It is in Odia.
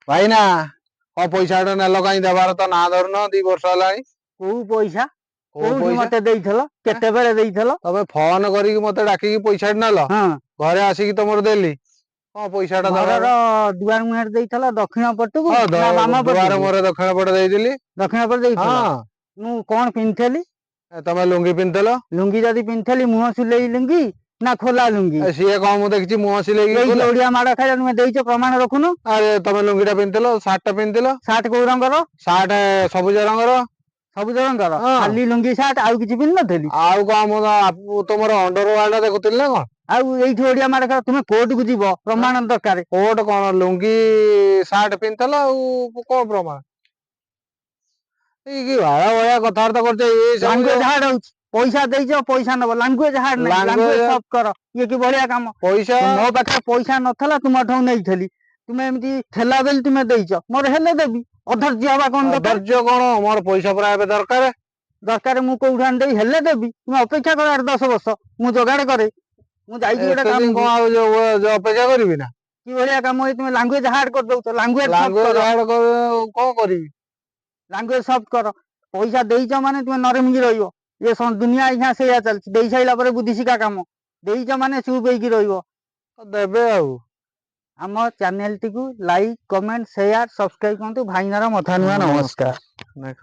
ଭାଇନା କଣ ପଇସାଟା ନେଲ କାଇଁ ଦେବାର ତ ନାଁ ଧରୁନ 2 ବର୍ଷ ହେଲାଣି। କୋଉ ପଇସା? କୋଉ କୋଉଠି ପଇସା? ମତେ ଦେଇଥିଲ? କେତେବେଳେ ଦେଇଥିଲ? ତମେ ଫୋନ କରିକି ମତେ ଡାକିକି ପଇସା ନେଲ, ହଁ ଘରେ ଆସିକି ତମର ଦେଲି। କଣ ପଇସାଟା ଦବାର? ଘରର ଦୁଆର ମୁହଁରେ ଦେଇଥିଲ ଦକ୍ଷିଣ ପଟକୁ ହଁ ନା ବାମ ଦୁଆର ପଟକୁ? ମୁହଁରେ ଦକ୍ଷିଣ ପଟେ ଦେଇଥିଲି। ଦକ୍ଷିଣ ପଟେ ଦେଇଥିଲ। ହଁ ମୁଁ କଣ ପିନ୍ଧିଥିଲି? ତମେ ଲୁଙ୍ଗି ପିନ୍ଧିଥିଲ। ଲୁଙ୍ଗି ଯଦି ପିନ୍ଧିଥିଲି ମୁହଁ ସୁଲେଇ ଲୁଙ୍ଗି ନା ଖୋଲା ଲୁଙ୍ଗି? ସିଏ କଣ ମୁଁ ଦେଖିଛି ମୁହଁ ସିଲେଇକି ଦେଇଛ ଖୋଲା। ଓଡିଆ ମାଡ ଖାଇଲ ତୁମେ ଦେଇଛ ପ୍ରମାଣ ରଖୁନ। ଆରେ ତମେ ଲୁଙ୍ଗିଟା ପିନ୍ଧିଥିଲ, ସାର୍ଟଟା ପିନ୍ଧିଥିଲ। ସାର୍ଟ କୋଉ ରଙ୍ଗର? ସାର୍ଟ ସବୁଜ ରଙ୍ଗର। ସବୁଜ ରଙ୍ଗର ହଁ ଖାଲି ଲୁଙ୍ଗି ସାର୍ଟ ଆଉ କିଛି ପିନ୍ଧି ନଥିଲି। ଆଉ କଣ ମୁଁ ତମର ଅଣ୍ଡରୱାର୍ଡ ଦେଖୁଥିଲି ନା କଣ? ଆଉ ଏଇଠି ଓଡିଆ ମାଡ ଖାଇଲ, ତୁମେ କୋର୍ଟକୁ ଯିବ ପ୍ରମାଣ ଦରକାର। କୋଟ କଣ ଲୁଙ୍ଗି ସାର୍ଟ ପିନ୍ଧିଥିଲ ଆଉ କଣ ପ୍ରମାଣ? କି ବାଳ ଭଳିଆ କଥାବାର୍ତ୍ତା କରୁଛ ଏଇ ସବୁ ଲାଙ୍ଗୁଏଜ ଯୋଉ ହାର୍ଡ ହଉଛି। ପଇସା ଦେଇଛ ପଇସା ନବ, ଲାଙ୍ଗୁଏଜ ହାର୍ଡ ନାହିଁ, ଲାଙ୍ଗୁଏଜ ସଫ୍ଟ କର। ଇଏ କି ଭଳିଆ କାମ? ପଇସା ମୋ ପାଖରେ ପଇସା ନଥିଲା ତୁମଠୁ ନେଇଥିଲି। ତୁମେ ଏମିତି ଠେଲା ବୋଲି ତୁମେ ଦେଇଛ, ମୋର ହେଲେ ଦେବି। ଅଧୈର୍ଯ୍ୟ ହବା କଣ ଦରକାର? ଅଧୈର୍ଯ୍ୟ କଣ, ମୋର ପଇସା ପରା ଏବେ ଦରକାର। ଦରକାର ମୁଁ କୋଉଠୁ ଆଣି ଦେବି, ହେଲେ ଦେବି। ତୁମେ ଅପେକ୍ଷା କର 8-10 ବର୍ଷ, ମୁଁ ଯୋଗାଡ କରେ। ମୁଁ ଯାଇଛି ଗୋଟେ ଏତେ ଦିନ କାମକୁ। କଣ ଆଉ ଯୋଉ ଅପେକ୍ଷା କରିବି ନା। କି ଭଳିଆ କାମ ଏଇ ତୁମେ ଲାଙ୍ଗୁଏଜ ହାର୍ଡ କରିଦଉଛ, ଲାଙ୍ଗୁଏଜ ସଫ୍ଟ ଲାଙ୍ଗୁଏଜ କର। ହାର୍ଡ କଣ କରିବି? ଲାଙ୍ଗୁଏଜ ସଫ୍ଟ କର। ପଇସା ଦେଇଛ ମାନେ ତୁମେ ନରମିକି ରହିବ। ଏ ଦୁନିଆ ଆଜ୍ଞା ସେଇଆ ଚାଲିଛି। ଦେଇ ସାରିଲା ପରେ ବୁଦ୍ଧି ଶିଖା କାମ। ଦେଇଛ ମାନେ ଚୁପ ହେଇକି ରହିବ। ଦେବେ ଆଉ। ଆମ ଚ୍ୟାନେଲଟିକୁ ଲାଇକ୍, କମେଣ୍ଟ, ସେୟାର, ସବସ୍କ୍ରାଇବ କରନ୍ତୁ। ଭାଇନାର ମଥା ନୁଆଁ ନମସ୍କାର। ଦେଖ